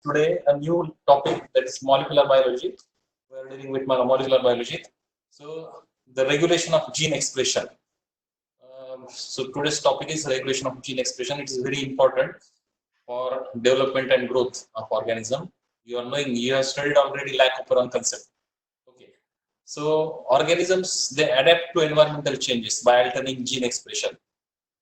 today a new topic, that is molecular biology. We are dealing with molecular biology. So the regulation of gene expression. So today's topic is regulation of gene expression. It is very important for development and growth of organism. You are knowing, you have studied already Lac-Operon concept. Okay. So organisms, they adapt to environmental changes by altering gene expression.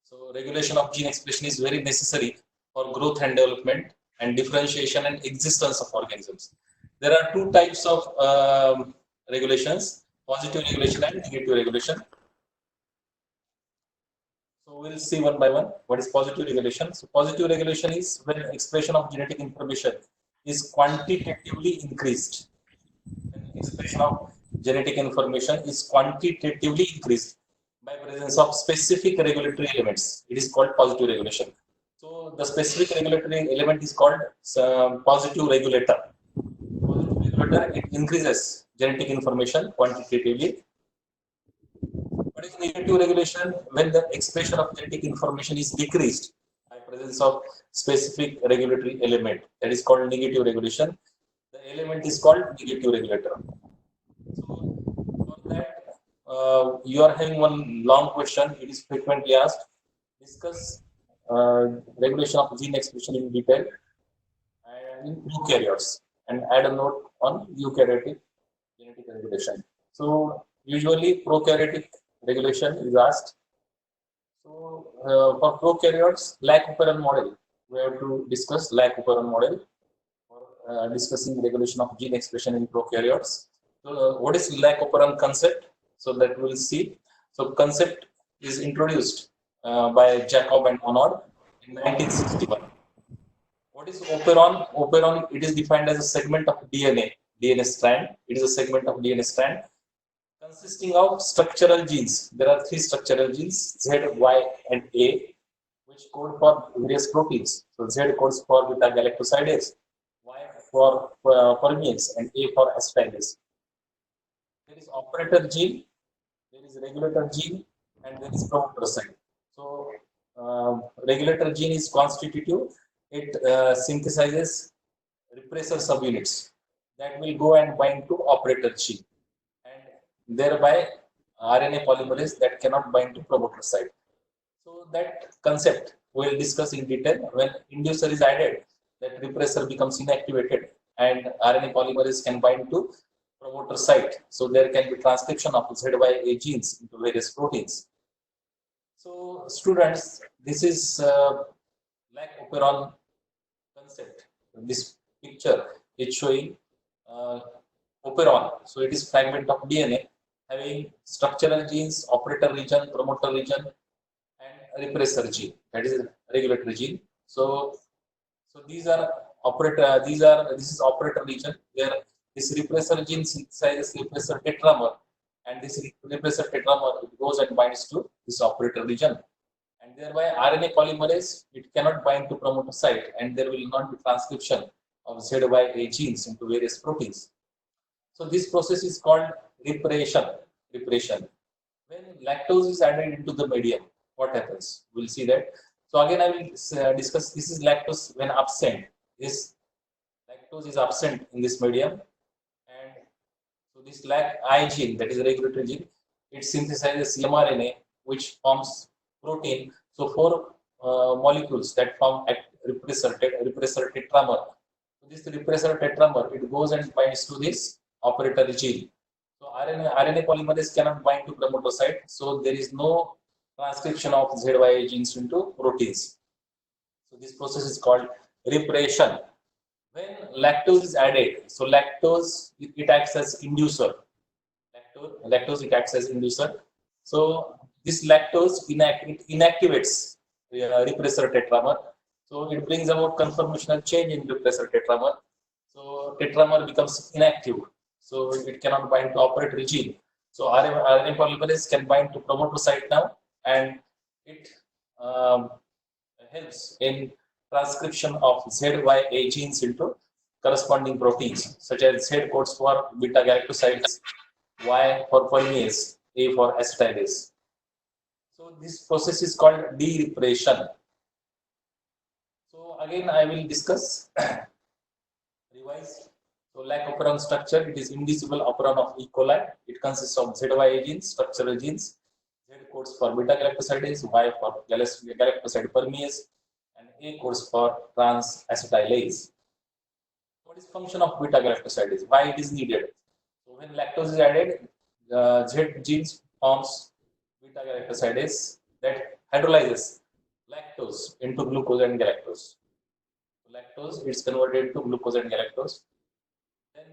So regulation of gene expression is very necessary for growth and development and differentiation and existence of organisms. There are two types of regulations: positive regulation and negative regulation. So we'll see one by one what is positive regulation. So positive regulation is when expression of genetic information is quantitatively increased. When expression of genetic information is quantitatively increased by presence of specific regulatory elements. It is called positive regulation. So the specific regulatory element is called positive regulator. Positive regulator, it increases genetic information quantitatively. What is negative regulation? When the expression of genetic information is decreased by presence of specific regulatory element. That is called negative regulation. The element is called negative regulator. So for that, you are having one long question. It is frequently asked. Discuss regulation of gene expression in detail and in eukaryotes, and add a note on eukaryotic genetic regulation. So usually prokaryotic regulation is asked. So for prokaryotes, Lac-Operon model, we have to discuss Lac-Operon model for discussing regulation of gene expression in prokaryotes. So what is Lac-Operon concept? So that we'll see. So concept is introduced by Jacob and Honnold in 1961. What is operon? Operon, it is defined as a segment of DNA strand. It is a segment of DNA strand consisting of structural genes. There are three structural genes, Z, Y, and A, which code for various proteins. So Z codes for beta galactosidase, Y for permease, and A for acetylase. There is operator gene, there is regulator gene, and there is promoter site. So regulator gene is constitutive. It synthesizes repressor subunits that will go and bind to operator gene, and thereby RNA polymerase that cannot bind to promoter site. So that concept we will discuss in detail. When inducer is added, that repressor becomes inactivated and RNA polymerase can bind to promoter site. So there can be transcription of ZYA genes into various proteins. So students, this is Lac-Operon concept. This picture is showing operon. So it is fragment of DNA having structural genes, operator region, promoter region, and repressor gene. That is regulatory gene. So these are operator. This is operator region where this repressor gene synthesizes repressor tetramer, and this repressor tetramer, it goes and binds to this operator region, and thereby RNA polymerase, it cannot bind to promoter site, and there will not be transcription of ZYA genes into various proteins. So this process is called repression. When lactose is added into the medium, what happens? We'll see that. So again, I will discuss. This is lactose when absent. This lactose is absent in this medium, and so this LAC-I gene, that is a regulatory gene, it synthesizes mRNA, which forms protein. So four molecules that form repressor tetramer. So this repressor tetramer, it goes and binds to this operator gene. So RNA polymerase cannot bind to promoter site, so there is no transcription of ZYA genes into proteins. So this process is called repression. When lactose is added, so lactose, it acts as inducer. Lactose, it acts as inducer. So this lactose inactivates repressor tetramer. So it brings about conformational change in repressor tetramer. So tetramer becomes inactive. So it cannot bind to operator gene. So RNA polymerase can bind to promoter site now, and it helps in transcription of ZYA genes into corresponding proteins, such as Z codes for beta galactosidase, Y for permease, A for acetylase. So this process is called de-repression. So again, I will discuss Revise. So lac operon structure, it is indicible operon of E. coli. It consists of ZY genes, structural genes. Z codes for beta galactosidase, Y for galactoside permease, and A codes for trans acetylase. What is function of beta galactosidase? Why it is needed? So when lactose is added, Z genes forms beta galactosidase that hydrolyzes lactose into glucose and galactose. So lactose is converted to glucose and galactose. Then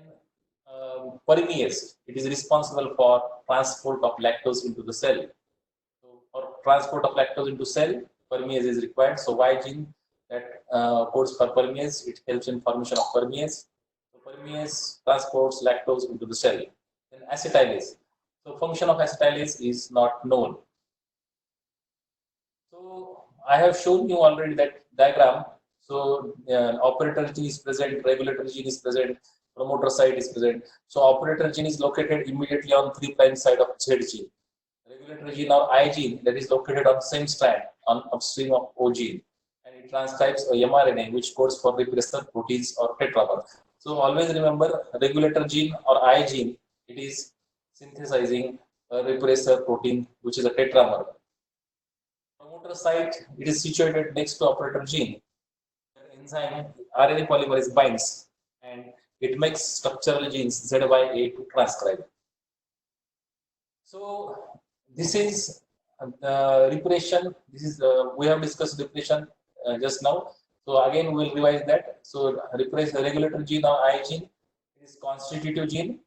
permease, it is responsible for transport of lactose into the cell. So for transport of lactose into cell, permease is required. So Y gene that codes for permease, it helps in formation of permease. So permease transports lactose into the cell. Then acetylase. So function of acetylase is not known. So I have shown you already that diagram. So operator gene is present, regulator gene is present, promoter site is present. So operator gene is located immediately on 3' side of Z gene. Regulatory gene or I gene that is located on same strand on upstream of O gene, and it transcribes a mRNA which codes for repressor proteins or tetramer. So always remember, regulator gene or I gene, it is synthesizing a repressor protein which is a tetramer. Promoter site, it is situated next to operator gene. Enzyme RNA polymerase binds and it makes structural genes ZYA to transcribe. So this is repression. This is we have discussed repression just now. So again we will revise that. So regulator gene or I gene, it is constitutive gene.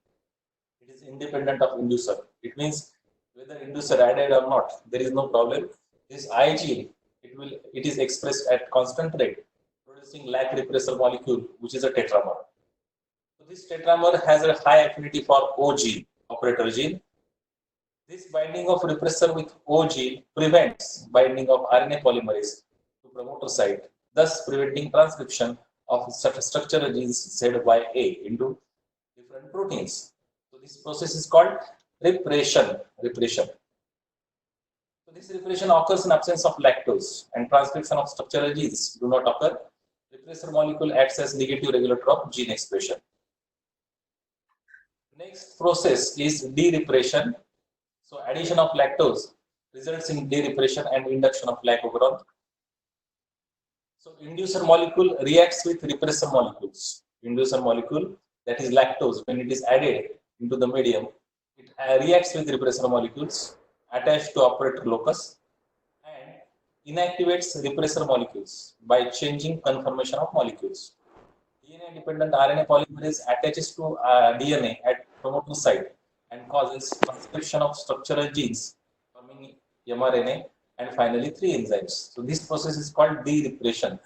It is independent of inducer. It means whether inducer added or not, there is no problem. This I gene, it is expressed at constant rate, producing lac repressor molecule, which is a tetramer. So this tetramer has a high affinity for O gene, operator gene. This binding of repressor with O gene prevents binding of RNA polymerase to promoter site, thus preventing transcription of structural genes ZYA into different proteins. So this process is called repression. So this repression occurs in absence of lactose, and transcription of structural genes do not occur. Repressor molecule acts as negative regulator of gene expression. Next process is de-repression. So addition of lactose results in de-repression and induction of lac operon. So inducer molecule reacts with repressor molecules. Inducer molecule, that is lactose, when it is added into the medium, it reacts with repressor molecules attached to operator locus and inactivates repressor molecules by changing conformation of molecules. DNA-dependent RNA polymerase attaches to DNA at promoter site and causes transcription of structural genes forming mRNA and finally 3 enzymes. So this process is called de-repression.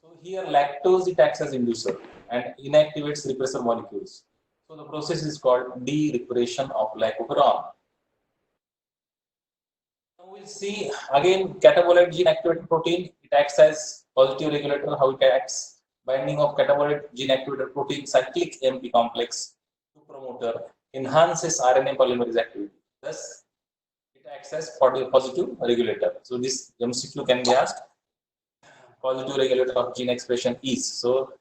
So here lactose, it acts as inducer and inactivates repressor molecules. So the process is called de-repression of lac operon. Now we'll see again catabolite gene activated protein. It acts as positive regulator. How it acts? Binding of catabolite gene activated protein cyclic AMP complex to promoter enhances RNA polymerase activity. Thus, it acts as positive regulator. So this MCQ can be asked. Positive regulator of gene expression is. So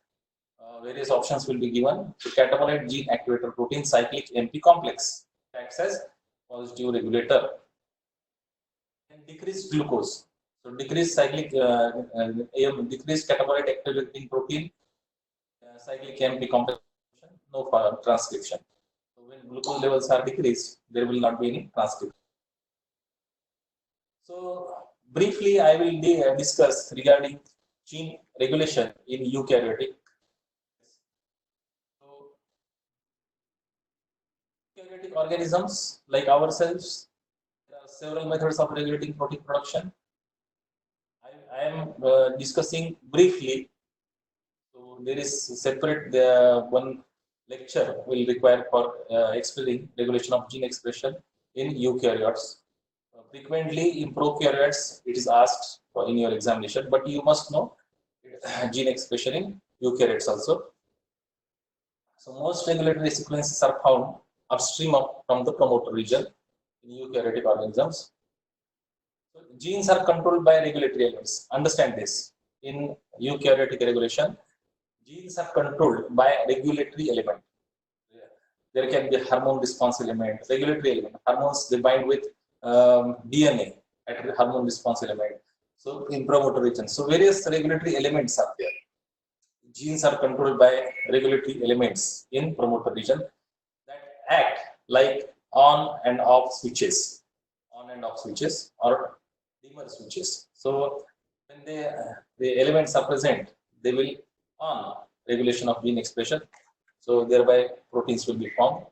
various options will be given. So catabolite gene activator protein cyclic AMP complex acts as positive regulator. And decreased glucose. So decreased cyclic decreased catabolite activating protein cyclic AMP complex, no transcription. So when glucose levels are decreased, there will not be any transcription. So briefly, I will discuss regarding gene regulation in eukaryotic. So eukaryotic organisms like ourselves, there are several methods of regulating protein production. I am discussing briefly. So there is separate one lecture will require for explaining regulation of gene expression in eukaryotes. Frequently in prokaryotes, it is asked in your examination, but you must know gene expression in eukaryotes also. So most regulatory sequences are found upstream from the promoter region in eukaryotic organisms. So genes are controlled by regulatory elements. Understand this. In eukaryotic regulation, Genes are controlled by regulatory element. There can be hormone response element, regulatory element. Hormones, they bind with DNA at the hormone response element. So in promoter region. So various regulatory elements are there. Genes are controlled by regulatory elements in promoter region that act like on and off switches or dimmer switches. So when the elements are present, they will on regulation of gene expression. So thereby proteins will be formed.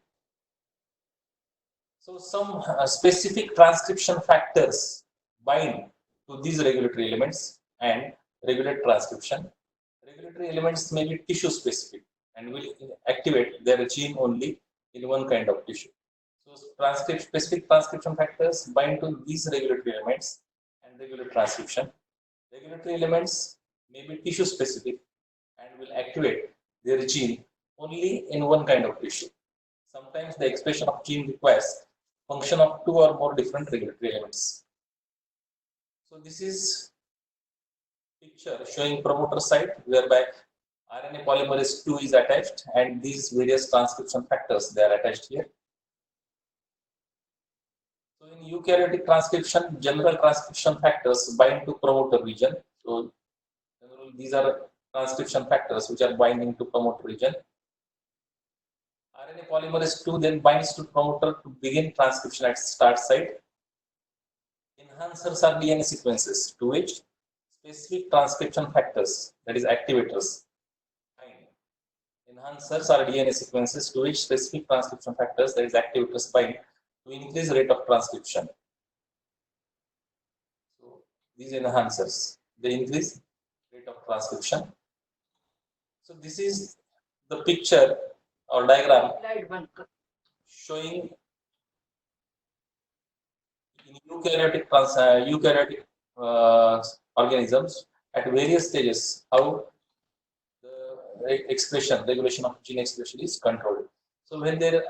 So some specific transcription factors bind to these regulatory elements and regulate transcription. Regulatory elements may be tissue specific and will activate their gene only in one kind of tissue. So specific transcription factors bind to these regulatory elements and regulate transcription. Regulatory elements may be tissue specific and will activate their gene only in one kind of tissue. Sometimes the expression of gene requires function of two or more different regulatory elements. So this is picture showing promoter site whereby RNA polymerase 2 is attached and these various transcription factors, they are attached here. So in eukaryotic transcription, general transcription factors bind to promoter region. So these are transcription factors which are binding to promoter region. RNA polymerase 2 then binds to promoter to begin transcription at start site. Enhancers are DNA sequences to which specific transcription factors, that is activators, bind. Enhancers are DNA sequences to which specific transcription factors, that is activators, bind to increase rate of transcription. So these enhancers, they increase rate of transcription. So this is the picture or diagram showing in eukaryotic organisms at various stages how the regulation of gene expression is controlled. So when there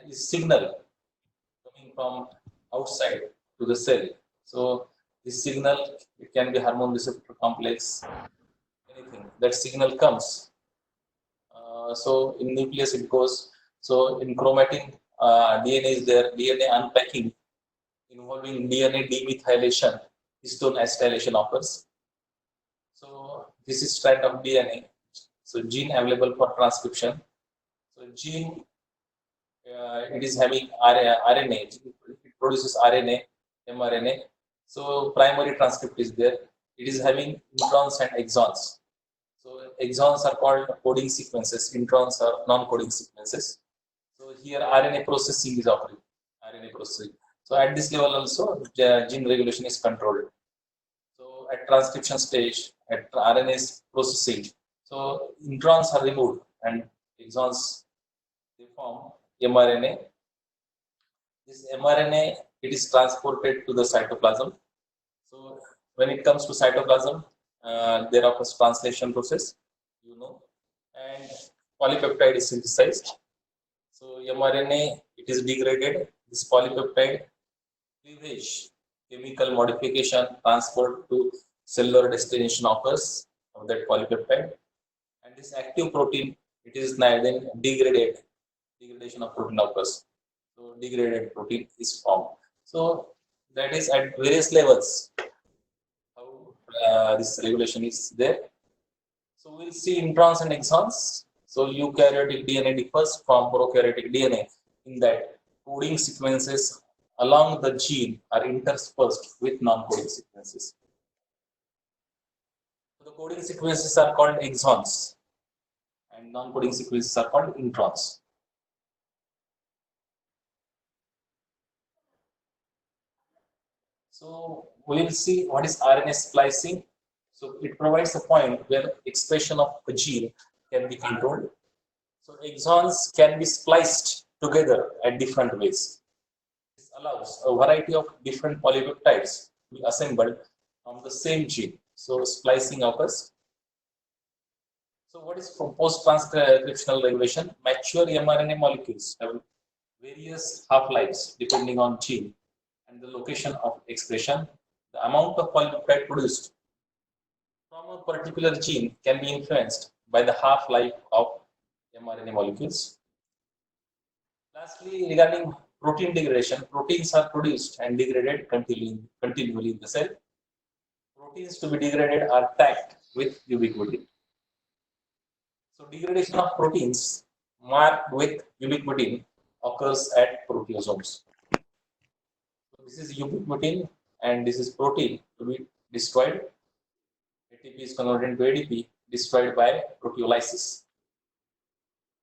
is signal coming from outside to the cell, so this signal, it can be hormone receptor complex, anything, that signal comes. So in nucleus it goes. So in chromatin, DNA is there, DNA unpacking involving DNA demethylation, histone acetylation occurs. So this is strand of DNA. So gene available for transcription. So gene, it is having RNA, it produces RNA, mRNA. So primary transcript is there. It is having introns and exons. So exons are called coding sequences, introns are non-coding sequences. So here RNA processing is occurring, RNA processing. So at this level also gene regulation is controlled. So at transcription stage, at RNA processing, so introns are removed and exons, they form mRNA. This mRNA, it is transported to the cytoplasm. So when it comes to cytoplasm, there occurs translation process, and polypeptide is synthesized. So mRNA, it is degraded. This polypeptide cleavage, chemical modification, transport to cellular destination occurs of that polypeptide, and this active protein, it is then degraded. Degradation of protein occurs. So degraded protein is formed. So that is at various levels how this regulation is there. So we'll see introns and exons. So eukaryotic DNA differs from prokaryotic DNA in that coding sequences along the gene are interspersed with non-coding sequences. So the coding sequences are called exons and non-coding sequences are called introns. So we will see what is RNA splicing. So it provides a point where expression of a gene can be controlled. So exons can be spliced together at different ways. This allows a variety of different polypeptides to be assembled from the same gene. So splicing occurs. So what is post-transcriptional regulation? Mature mRNA molecules have various half-lives depending on gene and the location of expression. The amount of polypeptide produced from a particular gene can be influenced by the half-life of mRNA molecules. Lastly, regarding protein degradation, proteins are produced and degraded continually in the cell. Proteins to be degraded are tagged with ubiquitin. So degradation of proteins marked with ubiquitin occurs at proteasomes. So this is ubiquitin and this is protein to be destroyed. ATP is converted into ADP, destroyed by proteolysis.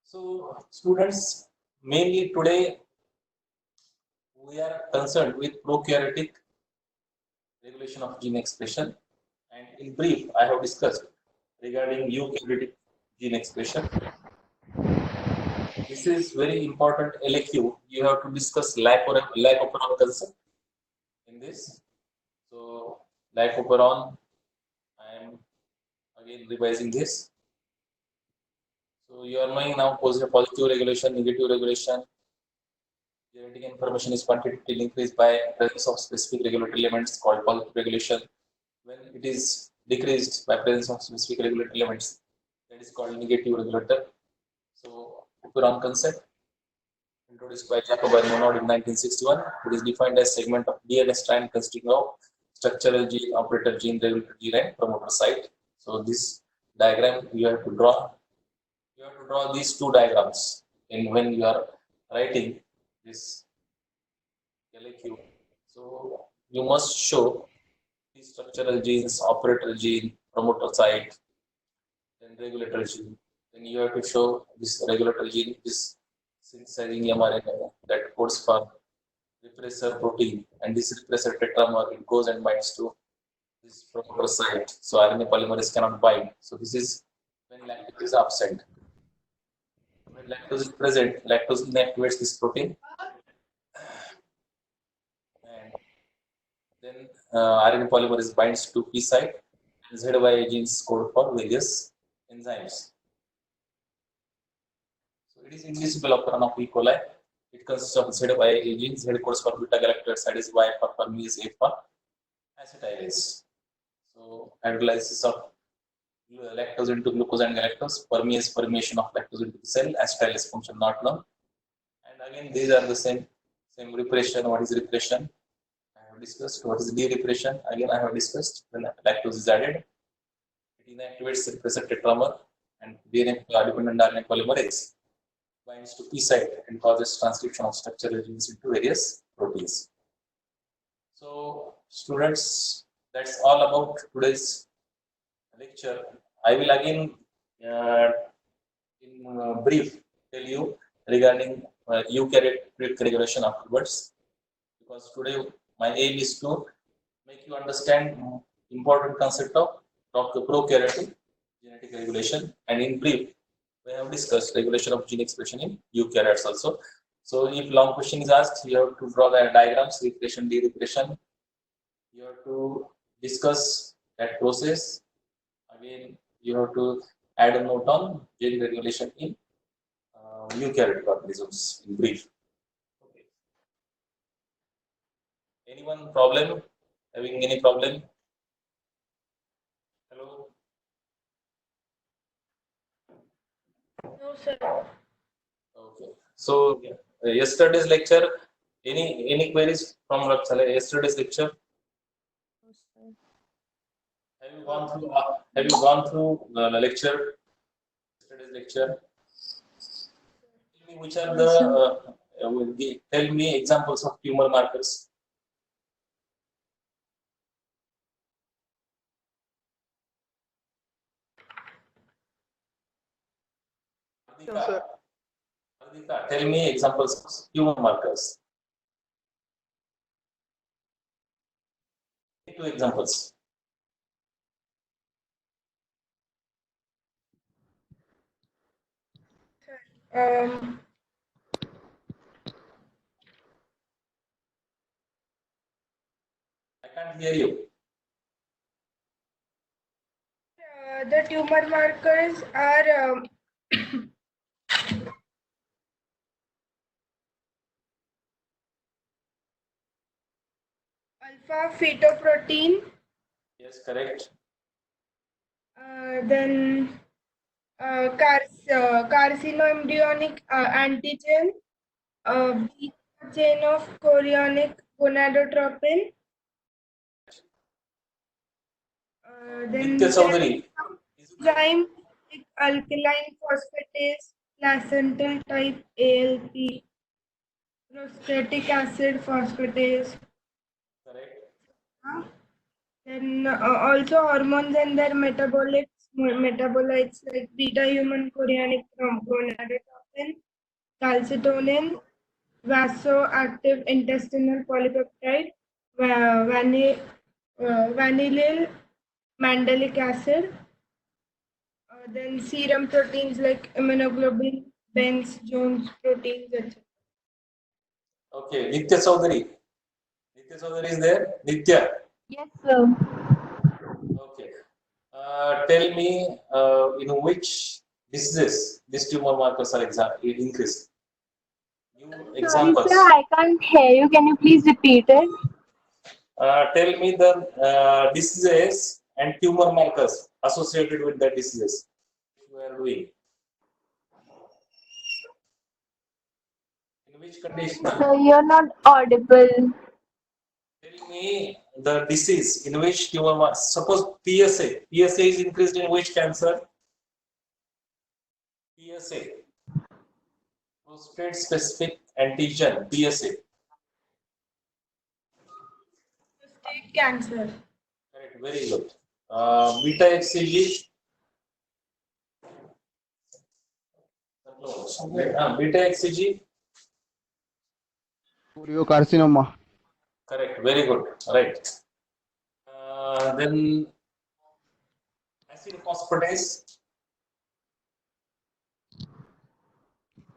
So students, mainly today we are concerned with prokaryotic regulation of gene expression, and in brief I have discussed regarding eukaryotic gene expression. This is very important LAQ. You have to discuss lycoperon concept in this. So lycoperon, I am again revising this. So you are knowing now positive regulation, negative regulation. Genetic information is quantitatively increased by presence of specific regulatory elements called positive regulation. When it is decreased by presence of specific regulatory elements, that is called negative regulator. So peron concept, introduced by Jacob and Monod in 1961. It is defined as segment of DNA strand consisting of structural gene, operator gene, regulator gene, and promoter site. So this diagram you have to draw. You have to draw these two diagrams in when you are writing this LAQ. So you must show these structural genes, operator gene, promoter site, then regulator gene. Then you have to show this regulator gene is synthesizing mRNA that codes for repressor protein, and this repressor tetramer, it goes and binds to this promoter site. So RNA polymerase cannot bind. So this is when lactose is absent. When lactose is present, lactose inactivates this protein, and then RNA polymerase binds to P site, and ZY genes code for various enzymes. So it is indivisible operon of E. coli. It consists of ZY gene. Z codes for beta galactosidase, Y for permease, A for acetylase. So hydrolysis of lactose into glucose and galactose, permease permeation of lactose into the cell, acetylase function not known. And again, these are the same repression. What is repression? I have discussed. What is de-repression? Again, I have discussed. When lactose is added, it inactivates the repressor tetramer and DNA-dependent RNA polymerase binds to P site and causes transcription of structural genes into various proteins. So, students, that's all about today's lecture. I will again, in brief, tell you regarding eukaryotic regulation afterwards, because today my aim is to make you understand important concept of prokaryotic genetic regulation, and in brief, we have discussed regulation of gene expression in eukaryotes also. So if long question is asked, you have to draw the diagrams, repression, de-repression. You have to discuss that process. Again, you have to add a note on gene regulation in eukaryotic organisms in brief. Okay. Anyone problem? Having any problem? Hello? No, sir. Okay. So yesterday's lecture, any queries from yesterday's lecture? Have you gone through the lecture? Yesterday's lecture. Tell me which are the tell me examples of tumor markers. No, sir. Ardhika, tell me examples of tumor markers. Two examples. Um, I can't hear you. the tumor markers are alpha fetoprotein. Yes, correct. Then carcinoembryonic antigen, beta chain of chorionic gonadotropin. Then Nitya Chaudhary. enzyme alkaline phosphatase, placental type ALP, prostatic acid phosphatase. Correct. Then also hormones and their metabolites like beta human chorionic gonadotropin, calcitonin, vasoactive intestinal polypeptide, vanillyl mandelic acid, then serum proteins like immunoglobulin, Benz, Jones proteins, etc. Okay, Nitya Chaudhary. Nitya Chaudhary is there? Nitya. Yes, sir. Okay. Tell me in which diseases these tumor markers are increased. Give Sorry, examples. sir, I can't hear you. Can you please repeat it? Tell me the diseases and tumor markers associated with the diseases we are doing. In which condition? Sir, you're not audible. Tell me the disease in which tumor markers. Suppose PSA. PSA is increased in which cancer? PSA. Prostate specific antigen. PSA. Prostate cancer. Correct. Very good. Beta HCG. Beta HCG. Choriocarcinoma. Correct. Very good. Right. Then acid phosphatase.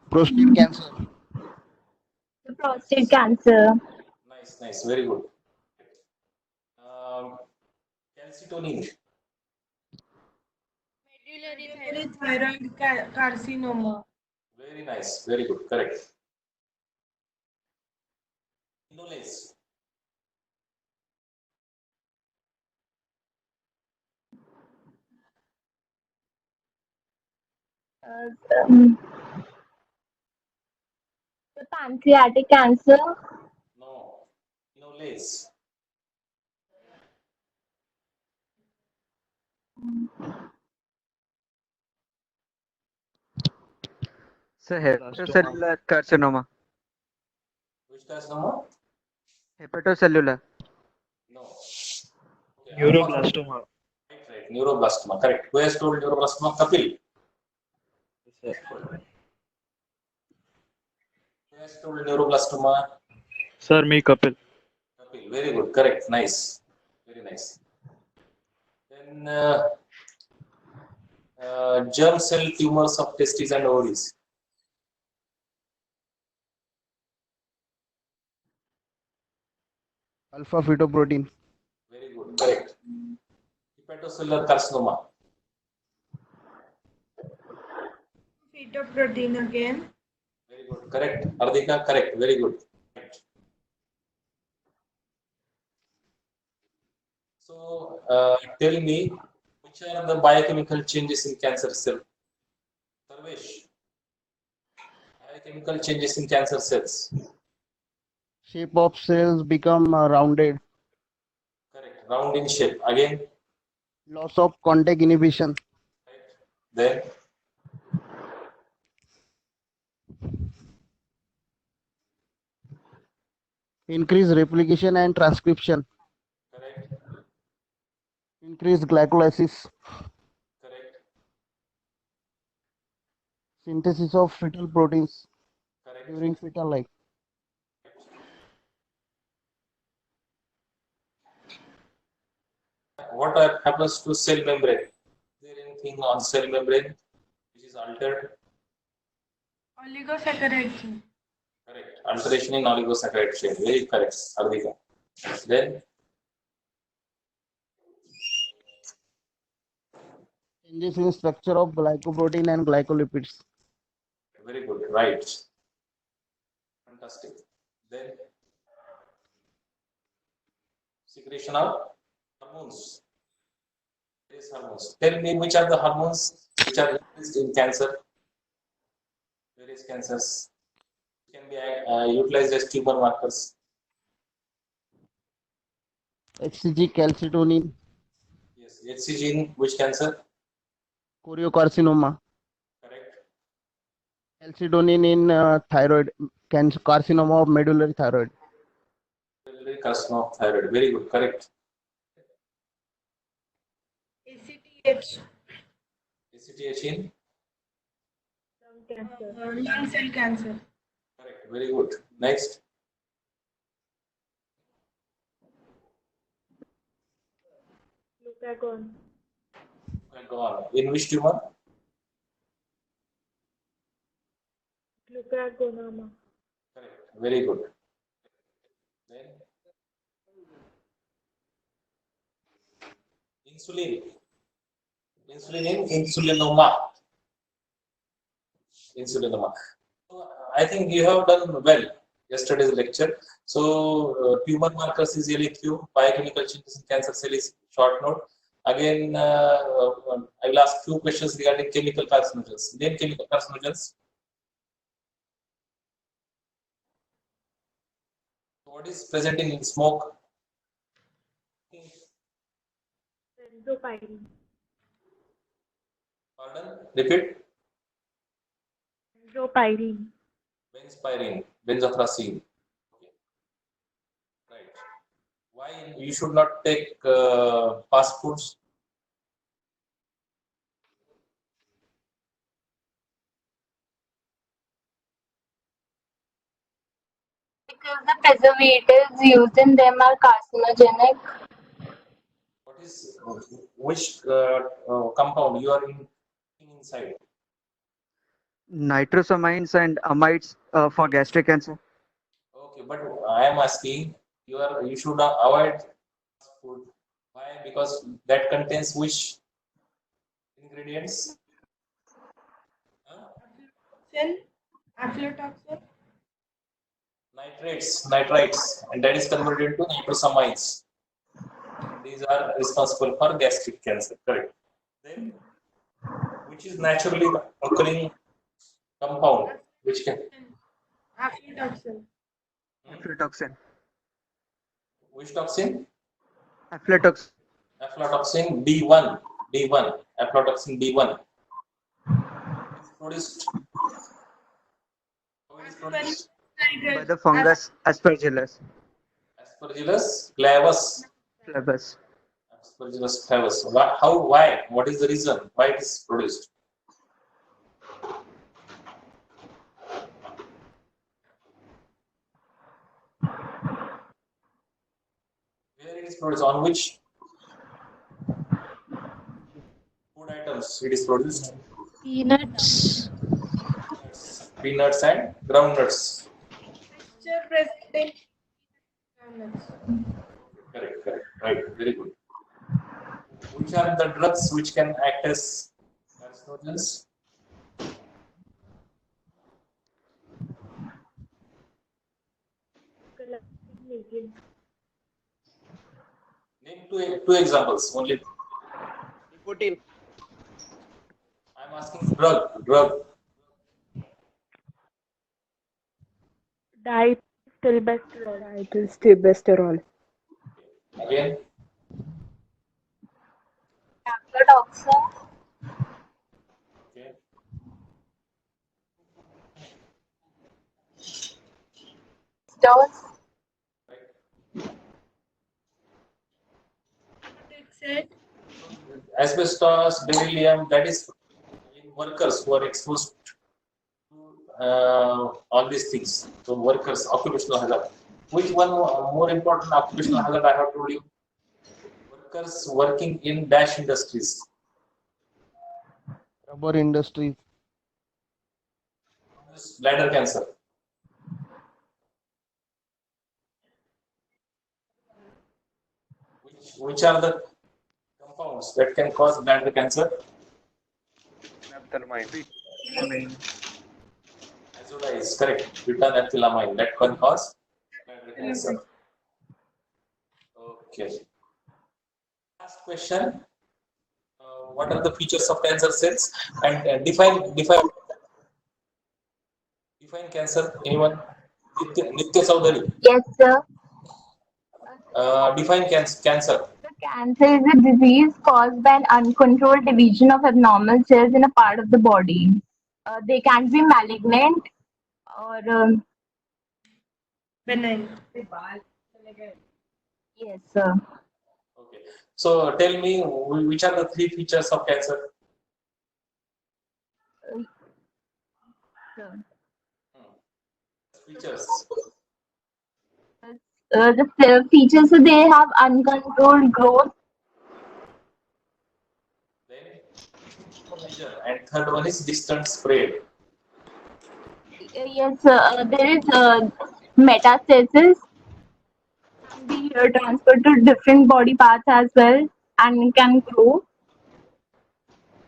Prostate cancer. The prostate cancer. Nice, nice. Very good. Calcitonin. Medullary thyroid carcinoma. Very nice. Very good. Correct. Inolase. The pancreatic cancer. No. Inolase. Sir, hepatocellular carcinoma. Which carcinoma? Hepatocellular. No. Okay, Neuroblastoma. Right, right. Neuroblastoma. Correct. Who has told neuroblastoma? Kapil. Sir. Who has told neuroblastoma? Sir, me Kapil. Kapil. Very good. Correct. Nice. Very nice. Then germ cell tumors of testes and ovaries. Alpha fetoprotein. Very good. Correct. Hepatocellular carcinoma. Fetoprotein again. Very good. Correct. Ardhika. Correct. Very good. So tell me which are the biochemical changes in cancer cell? Sarvesh. Biochemical changes in cancer cells. Shape of cells become rounded. Correct. Round in shape. Again. Loss of contact inhibition. Right. Then Increase replication and transcription. correct. Increase glycolysis. Correct. Synthesis of fetal proteins Correct. during fetal life. What happens to cell membrane? Is there anything on cell membrane which is altered? Oligosaccharide chain. Correct. Alteration in oligosaccharide chain. Very correct, Ardhika. Then Changes in structure of glycoprotein and glycolipids. very good. Right. Fantastic. Then secretion of hormones. Various hormones. Tell me which are the hormones which are increased in cancer, various cancers, can be utilized as tumor markers. HCG, calcitonin, Yes, HCG in which cancer? choriocarcinoma, Correct. calcitonin in thyroid, carcinoma of medullary thyroid. Medullary carcinoma of thyroid. Very good. Correct. ACTH, ACTH in? lung cell cancer. Correct. Very good. Next. Glucagon, Go on. In which tumor? glucagonoma. Correct. Very good. Then insulin. Insulin in insulinoma. Insulinoma. So, I think you have done well yesterday's lecture. So tumor markers is LAQ, biochemical changes in cancer cell is short note. Again, I will ask few questions regarding chemical carcinogens. Name chemical carcinogens. What is present in smoke? Benzopyrene, Pardon? Repeat. benzopyrene, Benzpyrene, benzopyrene. Okay. Right. Why you should not take fast foods? Because the preservatives used in them are carcinogenic. What is which compound you are inside? Nitrosamines and amides for gastric cancer. Okay, but I am asking you should avoid fast food. Why? Because that contains which ingredients? Huh? aflatoxin, Nitrites, and that is converted into nitrosamines. These are responsible for gastric cancer. Correct. Then, which is naturally occurring compound, which can aflatoxin, Aflatoxin. which toxin? Aflatoxin. Aflatoxin B1, aflatoxin B1 is produced. How it is produced? By the fungus Aspergillus Aspergillus flavus. flavus. Aspergillus flavus. How? Why? What is the reason why it is produced? Where it is produced? On which food items it is produced? peanuts, Peanuts and groundnuts. mixture present in peanuts, Correct. Right. Very good. Which are the drugs which can act as carcinogens? Name two examples only. Nicotine, I'm asking drug. Diethylstilbestrol. Again, Aflatoxin, okay. dose, Asbestos, beryllium, that is in workers who are exposed to all these things. So workers, occupational hazard. Which one more important occupational hazard I have told you? Workers working in dash industries. rubber industries, Bladder cancer. Which are the compounds that can cause bladder cancer? Azodis, correct. Butanethylamine, that can cause bladder cancer. Okay. Last question. what are the features of cancer cells? And define cancer. Anyone? Nitya Chaudhary. Yes, sir. Define cancer. The cancer is a disease caused by an uncontrolled division of abnormal cells in a part of the body. They can be malignant or Benign. yes, sir. Okay. So tell me, which are the three features of cancer? Sir. Features. The features, so they have uncontrolled growth. Then measure. And third one is distant spread. Yes, there is metastasis can be transferred to different body parts as well and can grow.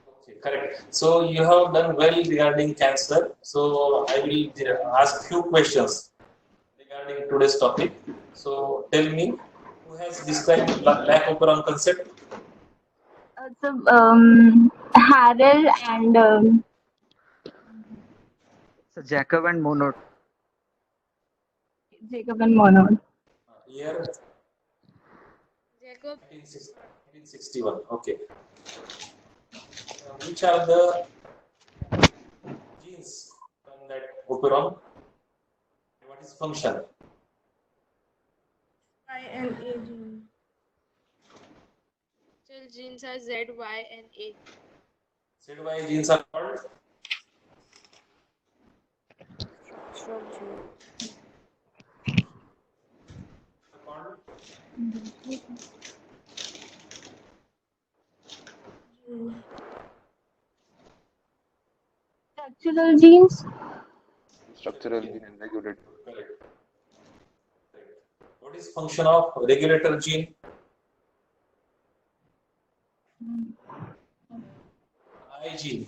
Okay, correct. So you have done well regarding cancer. So I will ask few questions regarding today's topic. So tell me, who has described lack operon concept? So Harrell and So Jacob and Monod. Jacob and Monod. Year Jacob. 1961. Okay. Which are the genes from that operon? What is function? Y and A gene. Cell genes are Z, Y, and A. ZY genes are called Shrub gene. Structural genes. Structural gene and regulator. correct. What is function of regulator gene? I gene.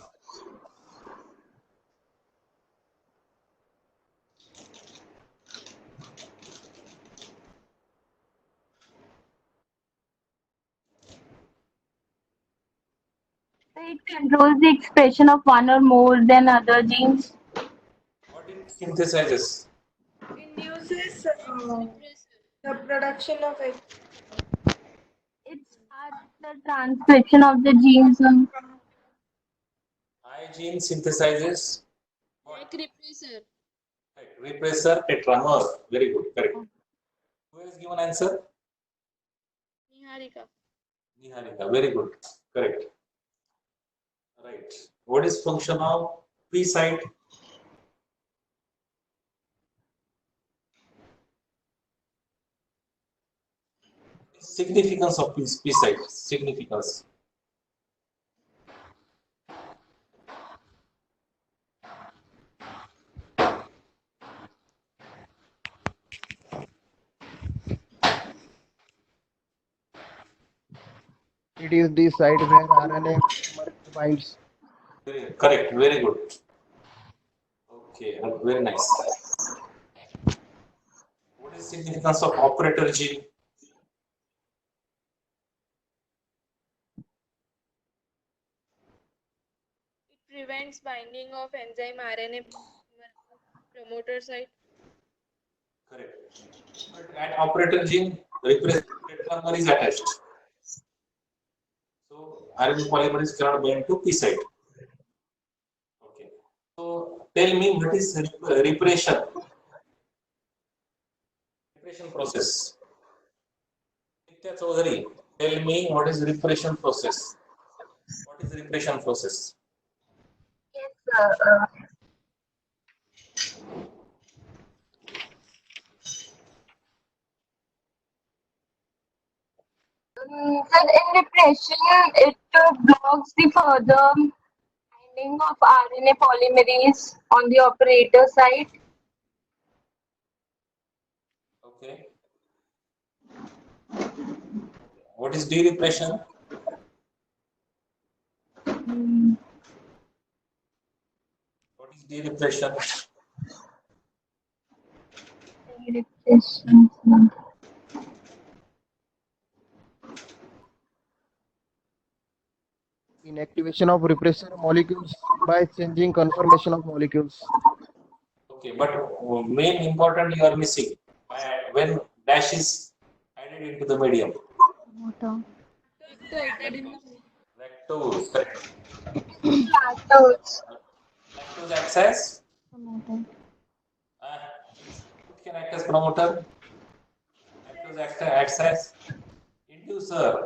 It controls the expression of one or more than other genes. What it synthesizes? Induces the production of It starts the transcription of the genes. I gene synthesizes like repressor. right, repressor tetramer. Very good, correct. Who has given answer? Niharika. Niharika. Very good, correct. Right. What is function of P site? Significance of P site. Significance. It is the site where RNA binds. Correct. Very good. Okay. Very nice. What is significance of operator gene? It prevents binding of enzyme RNA promoter site. Correct. But at operator gene, repressor tetramer is attached. So RNA polymerase cannot bind to P site. Okay. So tell me, what is repression? Repression process. Nitya Chaudhary, tell me, what is repression process? What is repression process? Yes, so in repression, it blocks the further binding of RNA polymerase on the operator site. Okay. What is derepression? What is derepression? Repression. Inactivation of repressor molecules by changing conformation of molecules. Okay, but main important you are missing when dash is added into the medium. Lactose, correct. Lactose. Lactose acts as it can act as promoter. Lactose acts as inducer.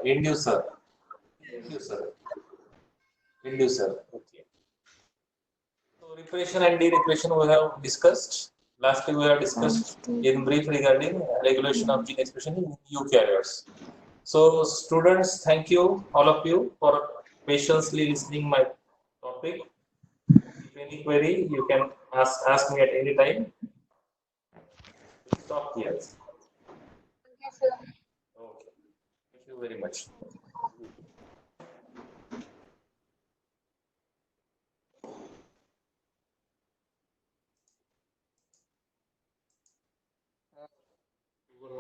Okay. So repression and derepression we have discussed. Lastly, we have discussed in brief regarding regulation of gene expression in eukaryotes. So students, thank you, all of you, for patiently listening my topic. If any query, you can ask me at any time. Stop here. Okay, sir. Okay. Thank you very much. Good